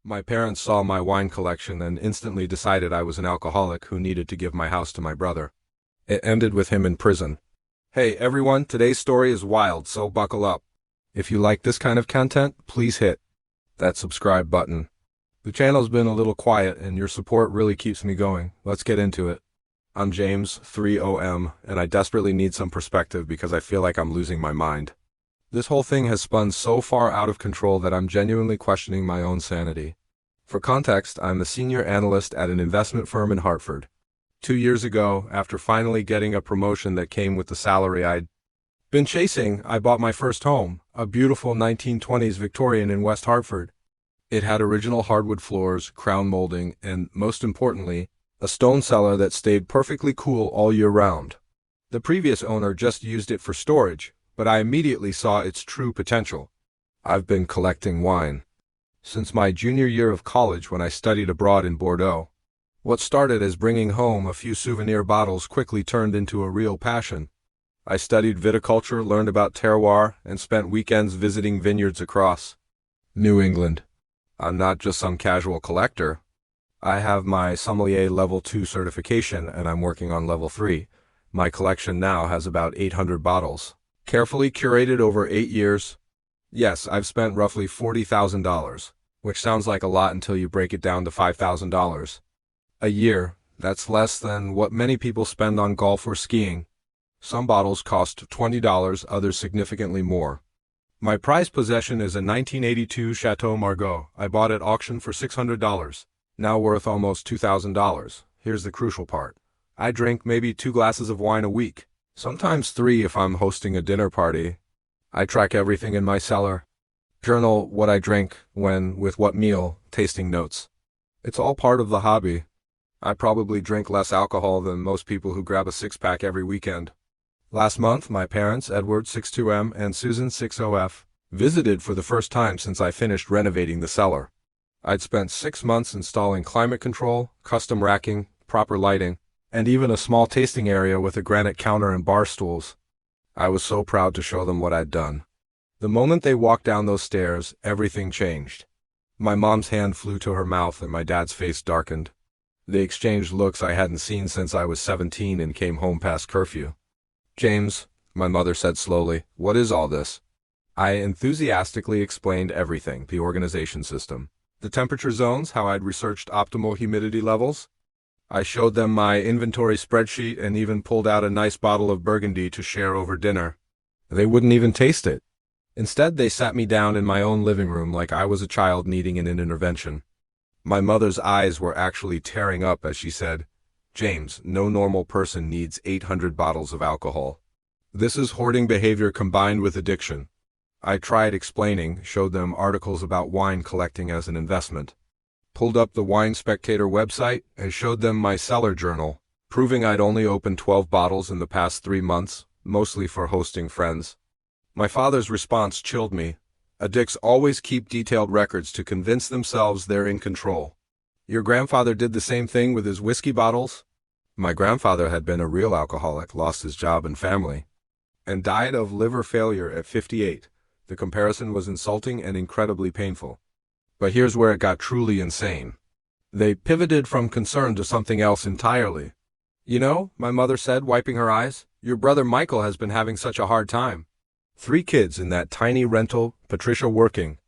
My parents saw my wine collection and instantly decided I was an alcoholic who needed to give my house to my brother. It ended with him in prison. Hey everyone, today's story is wild, so buckle up. If you like this kind of content, please hit that subscribe button. The channel's been a little quiet and your support really keeps me going. Let's get into it. I'm James, 30M, and I desperately need some perspective because I feel like I'm losing my mind. This whole thing has spun so far out of control that I'm genuinely questioning my own sanity. For context, I'm the senior analyst at an investment firm in Hartford. 2 years ago, after finally getting a promotion that came with the salary I'd been chasing, I bought my first home, a beautiful 1920s Victorian in West Hartford. It had original hardwood floors, crown molding, and, most importantly, a stone cellar that stayed perfectly cool all year round. The previous owner just used it for storage, but I immediately saw its true potential. I've been collecting wine since my junior year of college when I studied abroad in Bordeaux. What started as bringing home a few souvenir bottles quickly turned into a real passion. I studied viticulture, learned about terroir, and spent weekends visiting vineyards across New England. I'm not just some casual collector. I have my sommelier level 2 certification and I'm working on level 3. My collection now has about 800 bottles. Carefully curated over 8 years. Yes, I've spent roughly $40,000, which sounds like a lot until you break it down to $5,000 a year. That's less than what many people spend on golf or skiing. Some bottles cost $20, others significantly more. My prized possession is a 1982 Chateau Margaux. I bought at auction for $600, now worth almost $2,000. Here's the crucial part. I drink maybe 2 glasses of wine a week. Sometimes 3 if I'm hosting a dinner party. I track everything in my cellar. Journal what I drink, when, with what meal, tasting notes. It's all part of the hobby. I probably drink less alcohol than most people who grab a 6-pack every weekend. Last month, my parents, Edward 62M and Susan 60F, visited for the first time since I finished renovating the cellar. I'd spent 6 months installing climate control, custom racking, proper lighting, and even a small tasting area with a granite counter and bar stools. I was so proud to show them what I'd done. The moment they walked down those stairs, everything changed. My mom's hand flew to her mouth and my dad's face darkened. They exchanged looks I hadn't seen since I was 17 and came home past curfew. James, my mother said slowly, what is all this? I enthusiastically explained everything, the organization system, the temperature zones, how I'd researched optimal humidity levels. I showed them my inventory spreadsheet and even pulled out a nice bottle of Burgundy to share over dinner. They wouldn't even taste it. Instead, they sat me down in my own living room like I was a child needing an intervention. My mother's eyes were actually tearing up as she said, James, no normal person needs 800 bottles of alcohol. This is hoarding behavior combined with addiction. I tried explaining, showed them articles about wine collecting as an investment. Pulled up the Wine Spectator website and showed them my cellar journal, proving I'd only opened 12 bottles in the past 3 months, mostly for hosting friends. My father's response chilled me. Addicts always keep detailed records to convince themselves they're in control. Your grandfather did the same thing with his whiskey bottles? My grandfather had been a real alcoholic, lost his job and family, and died of liver failure at 58. The comparison was insulting and incredibly painful. But here's where it got truly insane. They pivoted from concern to something else entirely. You know, my mother said, wiping her eyes, your brother Michael has been having such a hard time. 3 kids in that tiny rental, Patricia working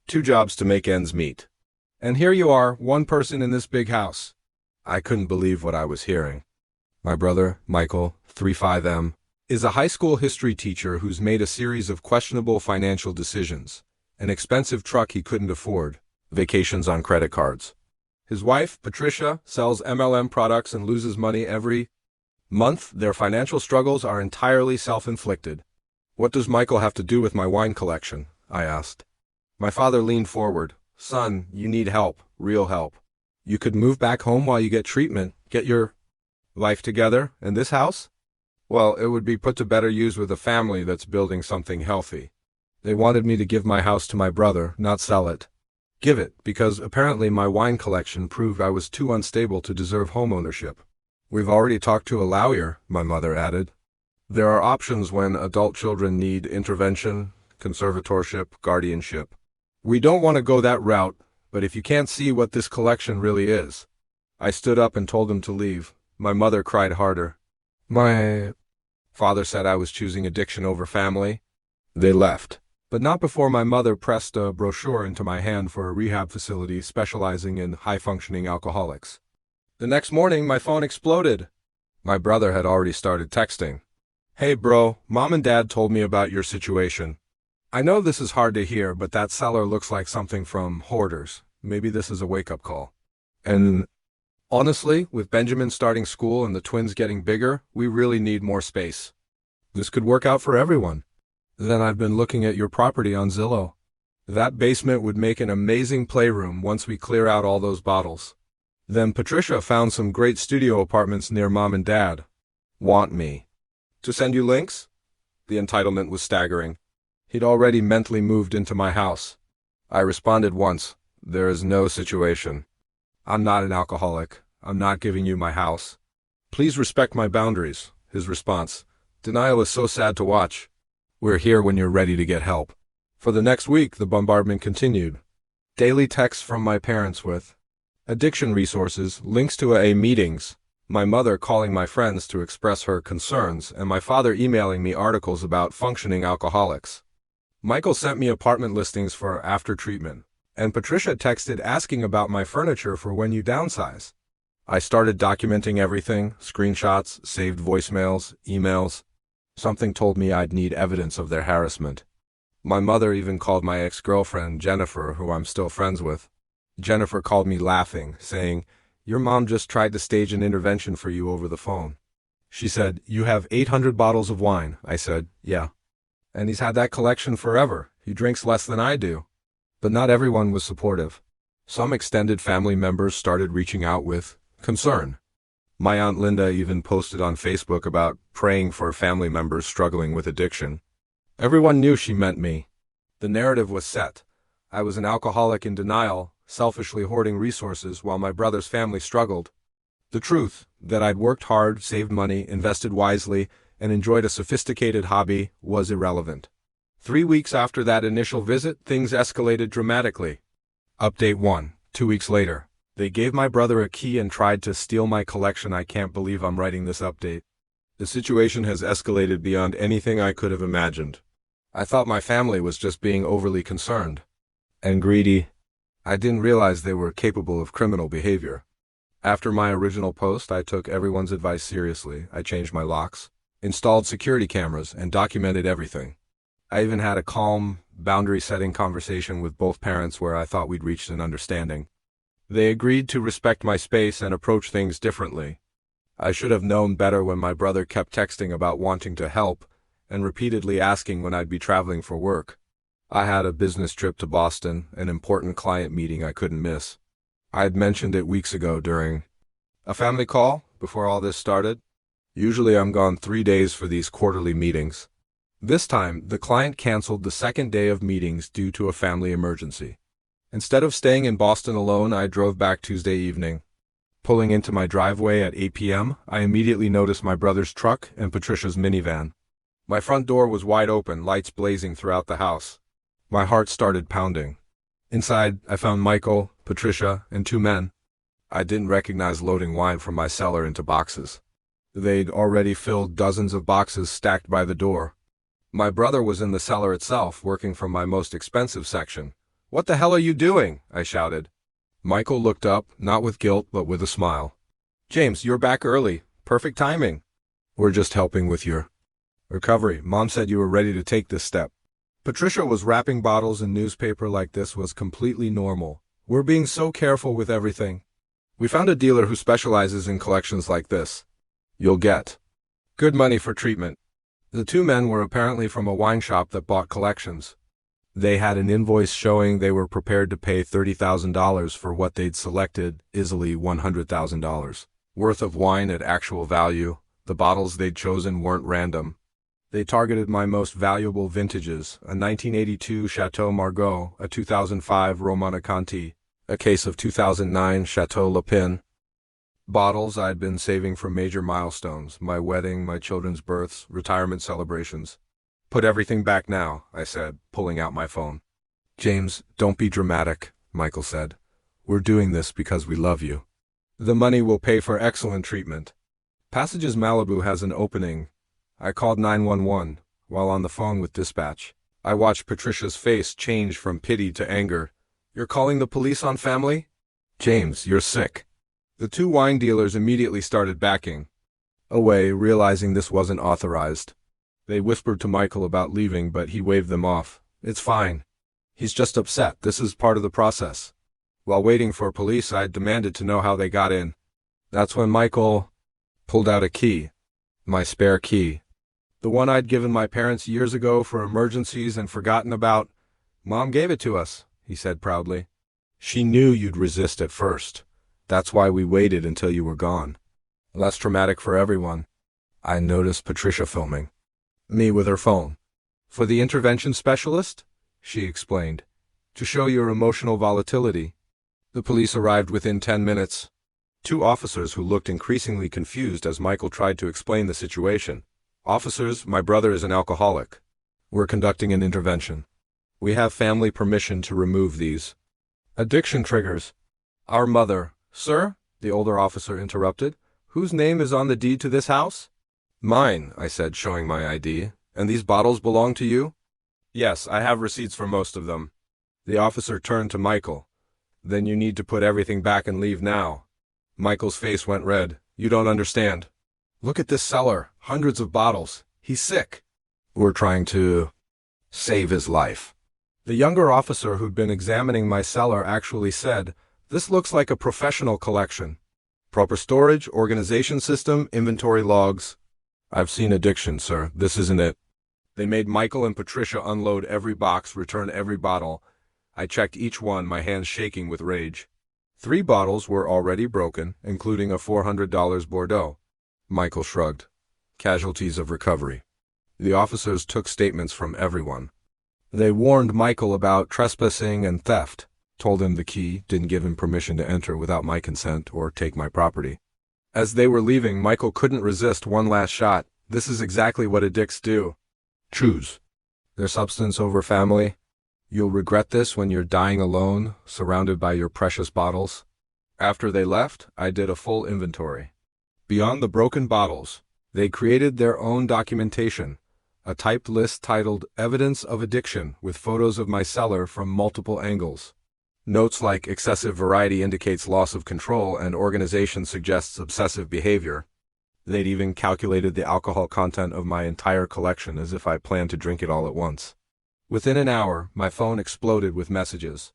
2 jobs to make ends meet. And here you are, 1 person in this big house. I couldn't believe what I was hearing. My brother, Michael, 35M, is a high school history teacher who's made a series of questionable financial decisions. An expensive truck he couldn't afford, vacations on credit cards. His wife, Patricia, sells MLM products and loses money every month. Their financial struggles are entirely self-inflicted. What does Michael have to do with my wine collection? I asked. My father leaned forward. Son, you need help, real help. You could move back home while you get treatment, get your life together, and this house? Well, it would be put to better use with a family that's building something healthy. They wanted me to give my house to my brother, not sell it. Give it, because apparently my wine collection proved I was too unstable to deserve homeownership. We've already talked to a lawyer, my mother added. There are options when adult children need intervention, conservatorship, guardianship. We don't want to go that route, But if you can't see what this collection really is. I stood up and told them to leave. My mother cried harder. My father said I was choosing addiction over family. They left. But not before my mother pressed a brochure into my hand for a rehab facility specializing in high-functioning alcoholics. The next morning, my phone exploded. My brother had already started texting. Hey bro, mom and dad told me about your situation. I know this is hard to hear, but that cellar looks like something from Hoarders. Maybe this is a wake-up call. And honestly, with Benjamin starting school and the twins getting bigger, we really need more space. This could work out for everyone. Then I've been looking at your property on Zillow. That basement would make an amazing playroom once we clear out all those bottles. Then Patricia found some great studio apartments near mom and dad. Want me to send you links? The entitlement was staggering. He'd already mentally moved into my house. I responded once, there is no situation. I'm not an alcoholic. I'm not giving you my house. Please respect my boundaries. His response, denial is so sad to watch. We're here when you're ready to get help. For the next week, the bombardment continued. Daily texts from my parents with addiction resources, links to AA meetings, my mother calling my friends to express her concerns, and my father emailing me articles about functioning alcoholics. Michael sent me apartment listings for after treatment, and Patricia texted asking about my furniture for when you downsize. I started documenting everything, screenshots, saved voicemails, emails. Something told me I'd need evidence of their harassment. My mother even called my ex-girlfriend, Jennifer, who I'm still friends with. Jennifer called me laughing, saying, your mom just tried to stage an intervention for you over the phone. She said, you have 800 bottles of wine. I said, yeah. And he's had that collection forever. He drinks less than I do. But not everyone was supportive. Some extended family members started reaching out with concern. My Aunt Linda even posted on Facebook about praying for family members struggling with addiction. Everyone knew she meant me. The narrative was set. I was an alcoholic in denial, selfishly hoarding resources while my brother's family struggled. The truth, that I'd worked hard, saved money, invested wisely, and enjoyed a sophisticated hobby, was irrelevant. 3 weeks after that initial visit, things escalated dramatically. Update 1. 2 weeks later. They gave my brother a key and tried to steal my collection. I can't believe I'm writing this update. The situation has escalated beyond anything I could have imagined. I thought my family was just being overly concerned and greedy. I didn't realize they were capable of criminal behavior. After my original post, I took everyone's advice seriously. I changed my locks, installed security cameras, and documented everything. I even had a calm, boundary-setting conversation with both parents where I thought we'd reached an understanding. They agreed to respect my space and approach things differently. I should have known better when my brother kept texting about wanting to help and repeatedly asking when I'd be traveling for work. I had a business trip to Boston, an important client meeting I couldn't miss. I had mentioned it weeks ago during a family call before all this started. Usually I'm gone 3 days for these quarterly meetings. This time, the client canceled the second day of meetings due to a family emergency. Instead of staying in Boston alone, I drove back Tuesday evening. Pulling into my driveway at 8 p.m., I immediately noticed my brother's truck and Patricia's minivan. My front door was wide open, lights blazing throughout the house. My heart started pounding. Inside, I found Michael, Patricia, and 2 men. I didn't recognize loading wine from my cellar into boxes. They'd already filled dozens of boxes stacked by the door. My brother was in the cellar itself, working from my most expensive section. What the hell are you doing? I shouted. Michael looked up, not with guilt, but with a smile. James, you're back early. Perfect timing. We're just helping with your recovery. Mom said you were ready to take this step. Patricia was wrapping bottles in newspaper like this was completely normal. We're being so careful with everything. We found a dealer who specializes in collections like this. You'll get good money for treatment. The 2 men were apparently from a wine shop that bought collections. They had an invoice showing they were prepared to pay $30,000 for what they'd selected, easily $100,000 worth of wine at actual value. The bottles they'd chosen weren't random. They targeted my most valuable vintages, a 1982 Chateau Margaux, a 2005 Romanée-Conti, a case of 2009 Chateau Le Pin. Bottles I'd been saving for major milestones, my wedding, my children's births, retirement celebrations. Put everything back now, I said, pulling out my phone. James, don't be dramatic, Michael said. We're doing this because we love you. The money will pay for excellent treatment. Passages Malibu has an opening. I called 911 while on the phone with dispatch. I watched Patricia's face change from pity to anger. You're calling the police on family? James, you're sick. The two wine dealers immediately started backing away, realizing this wasn't authorized. They whispered to Michael about leaving, but he waved them off. It's fine. He's just upset. This is part of the process. While waiting for police, I demanded to know how they got in. That's when Michael pulled out a key. My spare key. The one I'd given my parents years ago for emergencies and forgotten about. Mom gave it to us, he said proudly. She knew you'd resist at first. That's why we waited until you were gone. Less traumatic for everyone. I noticed Patricia filming me with her phone. For the intervention specialist, she explained, to show your emotional volatility. The police arrived within 10 minutes. Two officers who looked increasingly confused as Michael tried to explain the situation. Officers, my brother is an alcoholic. We're conducting an intervention. We have family permission to remove these addiction triggers. Our mother. Sir, the older officer interrupted, whose name is on the deed to this house? Mine, I said, showing my ID. And these bottles belong to you? Yes, I have receipts for most of them. The officer turned to Michael. Then you need to put everything back and leave now. Michael's face went red. You don't understand. Look at this cellar. Hundreds of bottles. He's sick. We're trying to save his life. The younger officer who'd been examining my cellar actually said, this looks like a professional collection. Proper storage, organization system, inventory logs. I've seen addiction, sir. This isn't it. They made Michael and Patricia unload every box, return every bottle. I checked each one, my hands shaking with rage. 3 bottles were already broken, including a $400 Bordeaux. Michael shrugged. Casualties of recovery. The officers took statements from everyone. They warned Michael about trespassing and theft, told him the key, didn't give him permission to enter without my consent or take my property. As they were leaving, Michael couldn't resist one last shot. This is exactly what addicts do. Choose. Their substance over family. You'll regret this when you're dying alone, surrounded by your precious bottles. After they left, I did a full inventory. Beyond the broken bottles, they created their own documentation, a typed list titled Evidence of Addiction with photos of my cellar from multiple angles. Notes like excessive variety indicates loss of control and organization suggests obsessive behavior. They'd even calculated the alcohol content of my entire collection as if I planned to drink it all at once. Within an hour, my phone exploded with messages.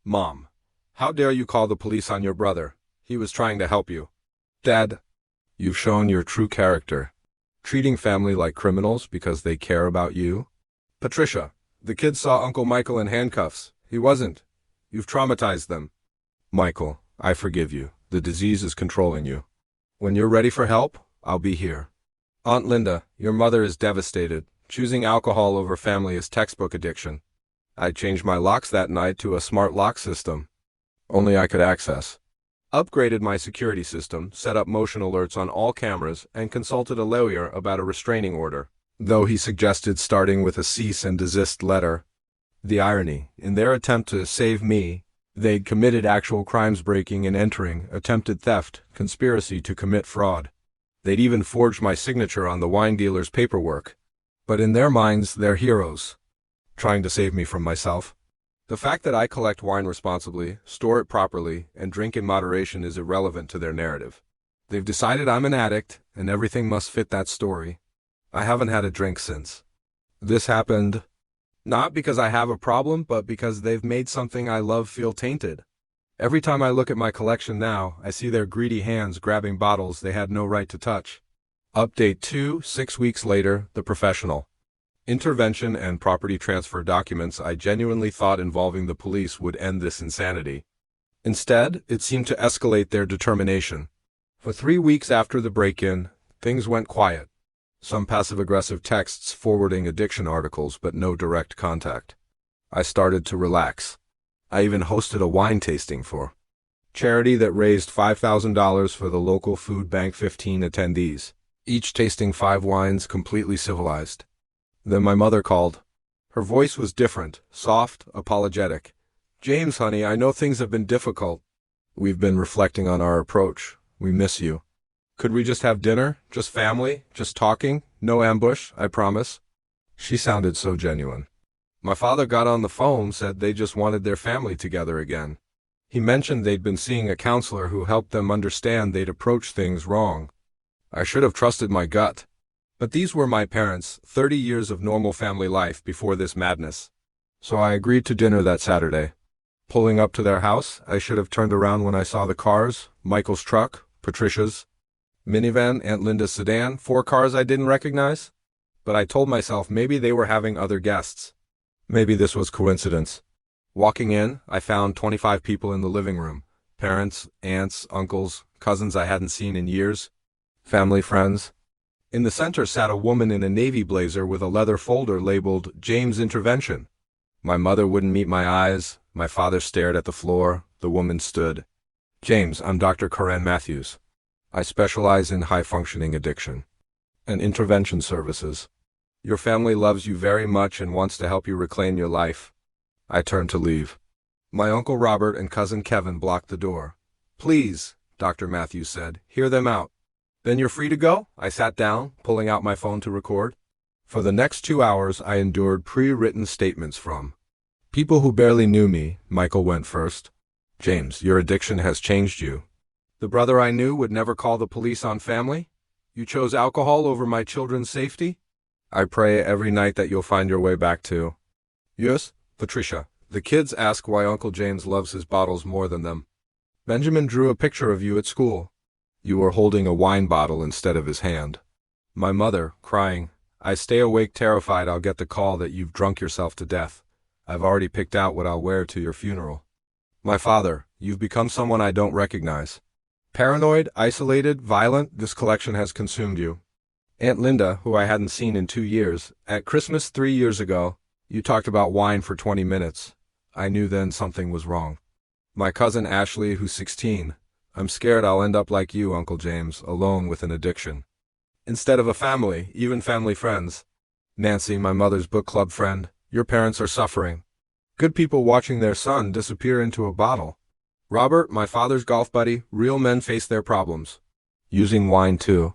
Mom, how dare you call the police on your brother? He was trying to help you. Dad, you've shown your true character. Treating family like criminals because they care about you. Patricia, the kids saw Uncle Michael in handcuffs. He wasn't. You've traumatized them. Michael, I forgive you. The disease is controlling you. When you're ready for help, I'll be here. Aunt Linda, your mother is devastated. Choosing alcohol over family is textbook addiction. I changed my locks that night to a smart lock system. Only I could access. Upgraded my security system, set up motion alerts on all cameras, and consulted a lawyer about a restraining order, though he suggested starting with a cease and desist letter. The irony, in their attempt to save me, they'd committed actual crimes, breaking and entering, attempted theft, conspiracy to commit fraud. They'd even forged my signature on the wine dealer's paperwork. But in their minds, they're heroes, trying to save me from myself. The fact that I collect wine responsibly, store it properly, and drink in moderation is irrelevant to their narrative. They've decided I'm an addict, and everything must fit that story. I haven't had a drink since. This happened not because I have a problem, but because they've made something I love feel tainted. Every time I look at my collection now, I see their greedy hands grabbing bottles they had no right to touch. Update 2, 6 weeks later, the professional. Intervention and property transfer documents I genuinely thought involving the police would end this insanity. Instead, it seemed to escalate their determination. For 3 weeks after the break-in, things went quiet. Some passive-aggressive texts forwarding addiction articles, but no direct contact. I started to relax. I even hosted a wine tasting for charity that raised $5,000 for the local food bank. 15 attendees, each tasting 5 wines, completely civilized. Then my mother called. Her voice was different, soft, apologetic. James, honey, I know things have been difficult. We've been reflecting on our approach. We miss you. Could we just have dinner? Just family? Just talking? No ambush, I promise." She sounded so genuine. My father got on the phone, said they just wanted their family together again. He mentioned they'd been seeing a counselor who helped them understand they'd approached things wrong. I should have trusted my gut. But these were my parents, 30 years of normal family life before this madness. So I agreed to dinner that Saturday. Pulling up to their house, I should have turned around when I saw the cars, Michael's truck, Patricia's minivan, Aunt Linda's sedan, 4 cars I didn't recognize. But I told myself maybe they were having other guests. Maybe this was coincidence. Walking in, I found 25 people in the living room. Parents, aunts, uncles, cousins I hadn't seen in years. Family friends. In the center sat a woman in a navy blazer with a leather folder labeled James Intervention. My mother wouldn't meet my eyes. My father stared at the floor. The woman stood. "James, I'm Dr. Corinne Matthews. I specialize in high-functioning addiction and intervention services. Your family loves you very much and wants to help you reclaim your life." I turned to leave. My Uncle Robert and Cousin Kevin blocked the door. "Please," Dr. Matthews said, "hear them out." "Then you're free to go?" I sat down, pulling out my phone to record. For the next 2 hours, I endured pre-written statements from people who barely knew me. Michael went first. "James, your addiction has changed you. The brother I knew would never call the police on family? You chose alcohol over my children's safety? I pray every night that you'll find your way back to." "Yes, Patricia. The kids ask why Uncle James loves his bottles more than them. Benjamin drew a picture of you at school. You were holding a wine bottle instead of his hand." My mother, crying, "I stay awake terrified I'll get the call that you've drunk yourself to death. I've already picked out what I'll wear to your funeral." My father, "You've become someone I don't recognize. Paranoid, isolated, violent, this collection has consumed you." Aunt Linda, who I hadn't seen in 2 years, at Christmas 3 years ago, "You talked about wine for 20 minutes. I knew then something was wrong." My cousin Ashley, who's 16, "I'm scared I'll end up like you, Uncle James, alone with an addiction. Instead of a family, even family friends." Nancy, my mother's book club friend, "Your parents are suffering. Good people watching their son disappear into a bottle." Robert, my father's golf buddy, "Real men face their problems. Using wine too.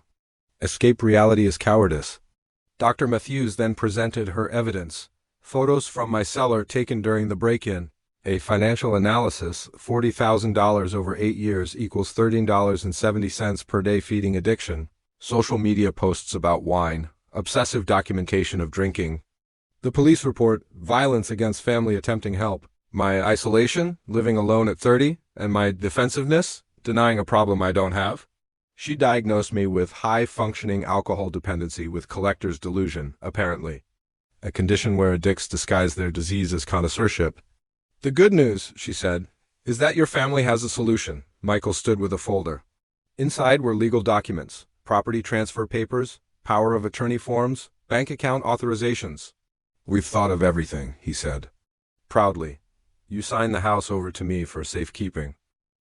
Escape reality is cowardice." Dr. Matthews then presented her evidence. Photos from my cellar taken during the break-in. A financial analysis, $40,000 over 8 years equals $13.70 per day feeding addiction. Social media posts about wine. Obsessive documentation of drinking. The police report, violence against family attempting help. My isolation, living alone at 30, and my defensiveness, denying a problem I don't have. She diagnosed me with high-functioning alcohol dependency with collector's delusion, apparently. A condition where addicts disguise their disease as connoisseurship. "The good news," she said, "is that your family has a solution." Michael stood with a folder. Inside were legal documents, property transfer papers, power of attorney forms, bank account authorizations. "We've thought of everything," he said. Proudly. "You signed the house over to me for safekeeping.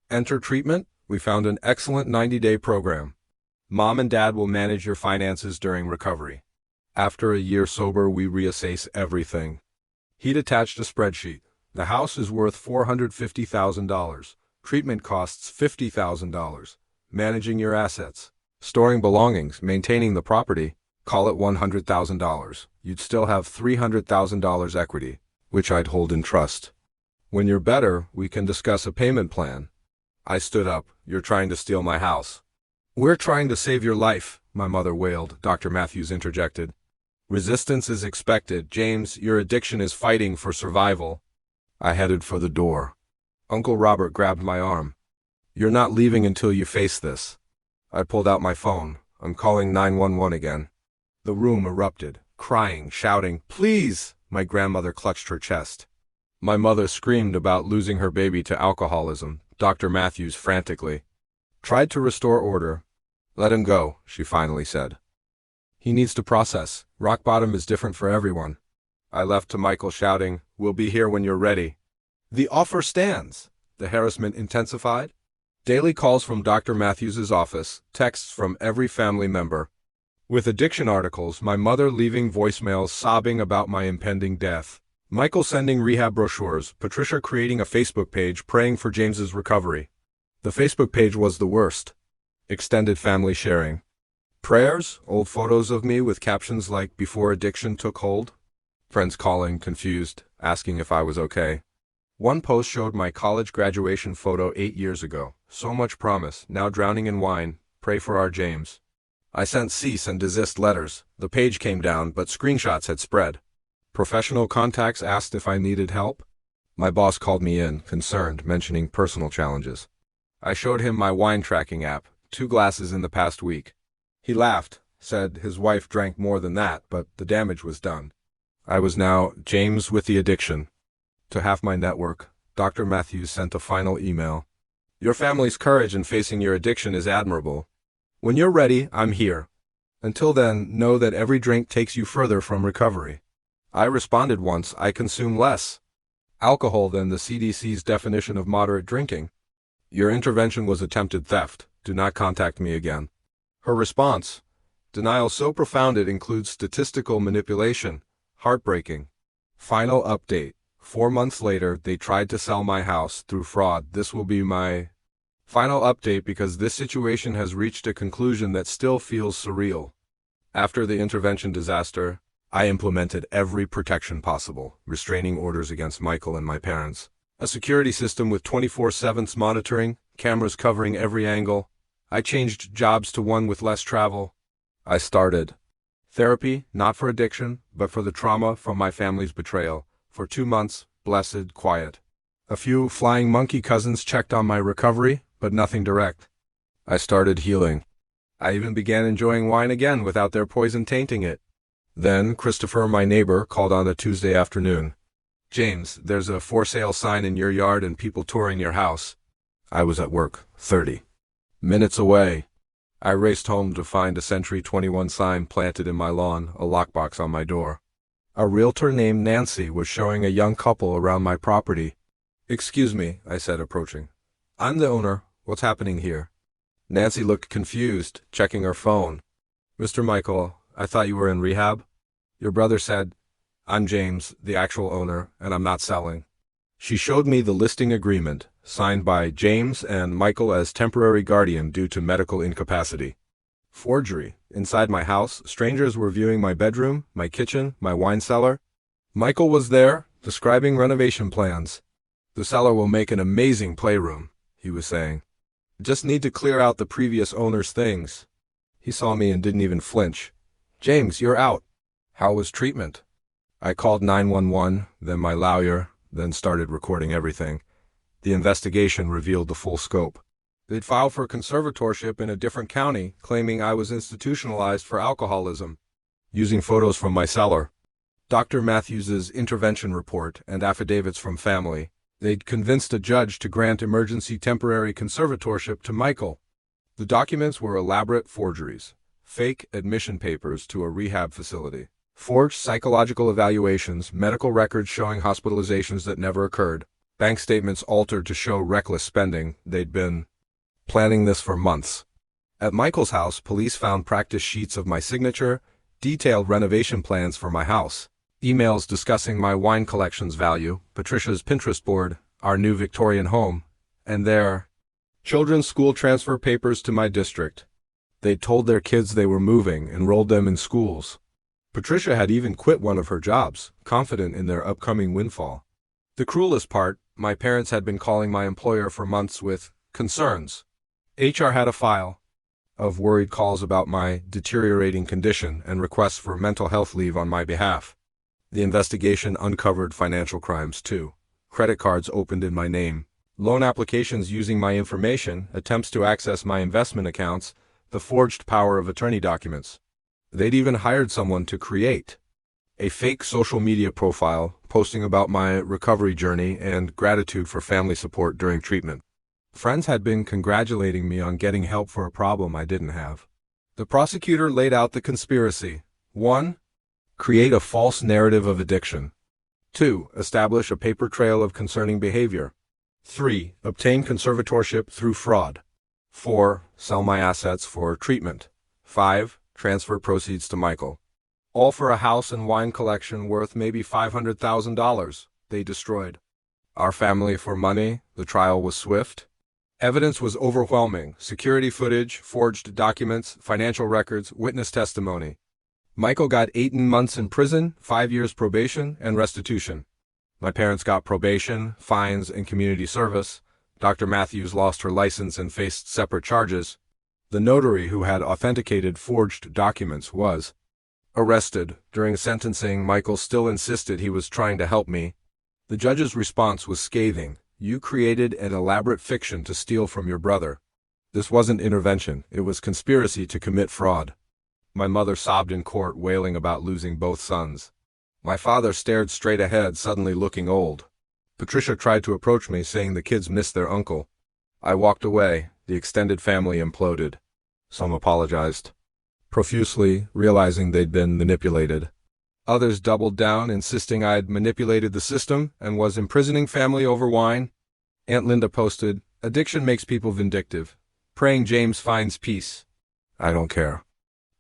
Enter treatment. We found an excellent 90-day program. Mom and Dad will manage your finances during recovery. After a year sober, we reassess everything." He'd attached a spreadsheet. "The house is worth $450,000. Treatment costs $50,000. Managing your assets, storing belongings, maintaining the property, call it $100,000. You'd still have $300,000 equity, which I'd hold in trust. When you're better, we can discuss a payment plan." I stood up. "You're trying to steal my house." "We're trying to save your life," my mother wailed. Dr. Matthews interjected. "Resistance is expected, James. Your addiction is fighting for survival." I headed for the door. Uncle Robert grabbed my arm. "You're not leaving until you face this." I pulled out my phone. "I'm calling 911 again." The room erupted, crying, shouting, "Please!" My grandmother clutched her chest. My mother screamed about losing her baby to alcoholism. Dr. Matthews frantically tried to restore order. "Let him go," she finally said. "He needs to process. Rock bottom is different for everyone." I left to Michael shouting, "We'll be here when you're ready." The offer stands. The harassment intensified. Daily calls from Dr. Matthews' office, texts from every family member. With addiction articles, my mother leaving voicemails sobbing about my impending death. Michael sending rehab brochures, Patricia creating a Facebook page praying for James's recovery. The Facebook page was the worst. Extended family sharing. Prayers, old photos of me with captions like "before addiction took hold." Friends calling, confused, asking if I was okay. One post showed my college graduation photo 8 years ago. So much promise, now drowning in wine. Pray for our James. I sent cease and desist letters. The page came down, but screenshots had spread. Professional contacts asked if I needed help. My boss called me in, concerned, mentioning personal challenges. I showed him my wine tracking app, 2 glasses in the past week. He laughed, said his wife drank more than that, but the damage was done. I was now James with the addiction. To half my network, Dr. Matthews sent a final email. Your family's courage in facing your addiction is admirable. When you're ready, I'm here. Until then, know that every drink takes you further from recovery. I responded once, I consume less alcohol than the CDC's definition of moderate drinking. Your intervention was attempted theft. Do not contact me again. Her response: denial so profound it includes statistical manipulation. Heartbreaking. Final update. 4 months later, they tried to sell my house through fraud. This will be my final update because this situation has reached a conclusion that still feels surreal. After the intervention disaster, I implemented every protection possible, restraining orders against Michael and my parents, a security system with 24/7 monitoring, cameras covering every angle. I changed jobs to one with less travel. I started therapy, not for addiction, but for the trauma from my family's betrayal. For 2 months, blessed, quiet. A few flying monkey cousins checked on my recovery, but nothing direct. I started healing. I even began enjoying wine again without their poison tainting it. Then Christopher, my neighbor, called on a Tuesday afternoon. James, there's a for sale sign in your yard and people touring your house. I was at work, 30 minutes away. I raced home to find a Century 21 sign planted in my lawn, a lockbox on my door. A realtor named Nancy was showing a young couple around my property. Excuse me, I said, approaching. I'm the owner. What's happening here? Nancy looked confused, checking her phone. Mr. Michael, I thought you were in rehab. Your brother said, I'm James, the actual owner, and I'm not selling. She showed me the listing agreement, signed by James and Michael as temporary guardian due to medical incapacity. Forgery. Inside my house, strangers were viewing my bedroom, my kitchen, my wine cellar. Michael was there, describing renovation plans. The cellar will make an amazing playroom, he was saying. Just need to clear out the previous owner's things. He saw me and didn't even flinch. James, you're out. How was treatment? I called 911, then my lawyer, then started recording everything. The investigation revealed the full scope. They'd filed for conservatorship in a different county, claiming I was institutionalized for alcoholism, using photos from my cellar, Dr. Matthews's intervention report, and affidavits from family. They'd convinced a judge to grant emergency temporary conservatorship to Michael. The documents were elaborate forgeries, fake admission papers to a rehab facility, forged psychological evaluations, medical records showing hospitalizations that never occurred, bank statements altered to show reckless spending. They'd been planning this for months. At Michael's house, police found practice sheets of my signature, detailed renovation plans for my house, emails discussing my wine collection's value, Patricia's Pinterest board, our new Victorian home, and their children's school transfer papers to my district. They'd told their kids they were moving, enrolled them in schools. Patricia had even quit one of her jobs, confident in their upcoming windfall. The cruelest part, my parents had been calling my employer for months with concerns. HR had a file of worried calls about my deteriorating condition and requests for mental health leave on my behalf. The investigation uncovered financial crimes too. Credit cards opened in my name, loan applications using my information, attempts to access my investment accounts, the forged power of attorney documents. They'd even hired someone to create a fake social media profile, posting about my recovery journey and gratitude for family support during treatment. Friends had been congratulating me on getting help for a problem I didn't have. The prosecutor laid out the conspiracy. 1. Create a false narrative of addiction. 2. Establish a paper trail of concerning behavior. 3. Obtain conservatorship through fraud. 4. Sell my assets for treatment. 5. Transfer proceeds to Michael. All for a house and wine collection worth maybe $500,000. They destroyed our family for money. The trial was swift. Evidence was overwhelming: security footage, forged documents, financial records, witness testimony. Michael got 18 months in prison, 5 years probation, and restitution. My parents got probation, fines, and community service. Dr. Matthews lost her license and faced separate charges. The notary who had authenticated forged documents was arrested. During sentencing, Michael still insisted he was trying to help me. The judge's response was scathing: "You created an elaborate fiction to steal from your brother. This wasn't intervention, it was conspiracy to commit fraud." My mother sobbed in court, wailing about losing both sons. My father stared straight ahead, suddenly looking old. Patricia tried to approach me, saying the kids missed their uncle. I walked away. The extended family imploded. Some apologized profusely, realizing they'd been manipulated. Others doubled down, insisting I'd manipulated the system and was imprisoning family over wine. Aunt Linda posted, "Addiction makes people vindictive. Praying James finds peace." I don't care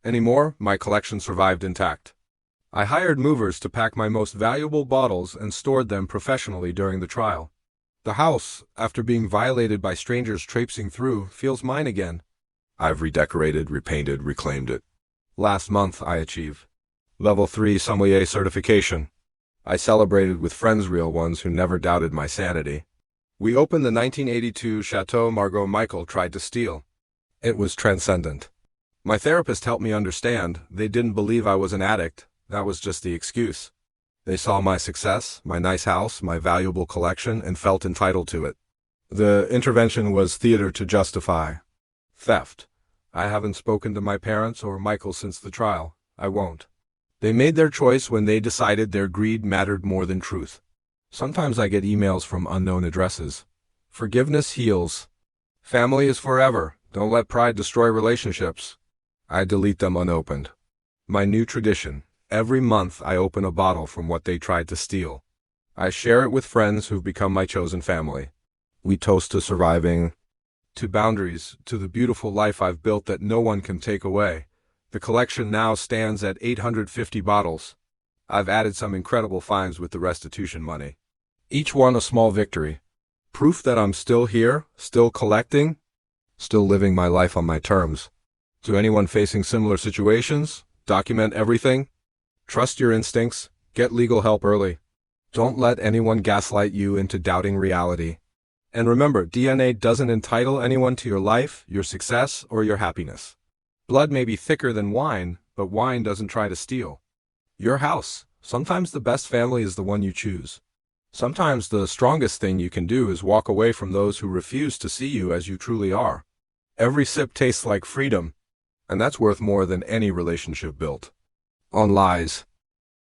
anymore. My collection survived intact. I hired movers to pack my most valuable bottles and stored them professionally during the trial. The house, after being violated by strangers traipsing through, feels mine again. I've redecorated, repainted, reclaimed it. Last month I achieved Level 3 sommelier certification. I celebrated with friends, real ones who never doubted my sanity. We opened the 1982 Chateau Margaux Michael tried to steal. It was transcendent. My therapist helped me understand. They didn't believe I was an addict. That was just the excuse. They saw my success, my nice house, my valuable collection, and felt entitled to it. The intervention was theater to justify theft. I haven't spoken to my parents or Michael since the trial. I won't. They made their choice when they decided their greed mattered more than truth. Sometimes I get emails from unknown addresses. Forgiveness heals. Family is forever. Don't let pride destroy relationships. I delete them unopened. My new tradition: every month I open a bottle from what they tried to steal. I share it with friends who've become my chosen family. We toast to surviving, to boundaries, to the beautiful life I've built that no one can take away. The collection now stands at 850 bottles. I've added some incredible finds with the restitution money. Each one a small victory. Proof that I'm still here, still collecting, still living my life on my terms. To anyone facing similar situations, document everything. Trust your instincts. Get legal help early. Don't let anyone gaslight you into doubting reality. And remember, DNA doesn't entitle anyone to your life, your success, or your happiness. Blood may be thicker than wine, but wine doesn't try to steal your house. Sometimes the best family is the one you choose. Sometimes the strongest thing you can do is walk away from those who refuse to see you as you truly are. Every sip tastes like freedom, and that's worth more than any relationship built on lies.